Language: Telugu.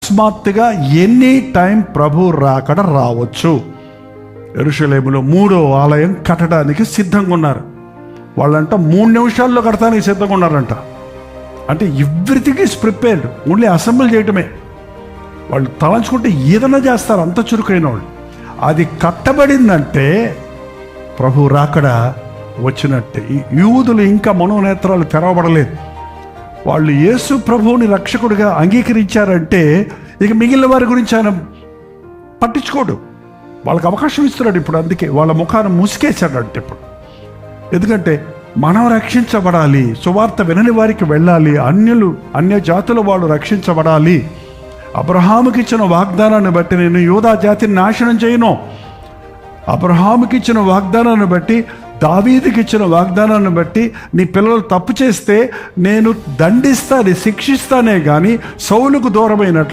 అకస్మాత్తుగా ఎనీ టైం ప్రభు రాకడ రావచ్చు. యెరూషలేములో 3వ ఆలయం కట్టడానికి సిద్ధంగా ఉన్నారు. వాళ్ళంట 3 నిమిషాల్లో కట్టడానికి సిద్ధంగా ఉన్నారంట. అంటే everything is prepared, only assemble చేయటమే. వాళ్ళు తలంచుకుంటే ఏదైనా చేస్తారు, అంత చురుకైన వాళ్ళు. అది కట్టబడిందంటే ప్రభు రాకడ వచ్చినట్టే. ఈ యూదులు ఇంకా మనోనేత్రాలు తెరవబడలేదు. వాళ్ళు యేసు ప్రభువుని రక్షకుడిగా అంగీకరించారంటే ఇక మిగిలిన వారి గురించి ఆయన పట్టించుకోడు. వాళ్ళకి అవకాశం ఇస్తున్నాడు ఇప్పుడు. అందుకే వాళ్ళ ముఖాన్ని ముసికేశాడంటే ఇప్పుడు. ఎందుకంటే మనం రక్షించబడాలి, సువార్త వినని వారికి వెళ్ళాలి, అన్య జాతుల వాళ్ళు రక్షించబడాలి. అబ్రహాముకి ఇచ్చిన వాగ్దానాన్ని బట్టి నేను యూదా జాతిని నాశనం చేయను. అబ్రహాముకి ఇచ్చిన వాగ్దానాన్ని బట్టి, దావీదుకి ఇచ్చిన వాగ్దానాన్ని బట్టి నీ పిల్లలు తప్పు చేస్తే నేను దండిస్తాను, శిక్షిస్తానే కానీ సౌలుకు దూరమైనట్లు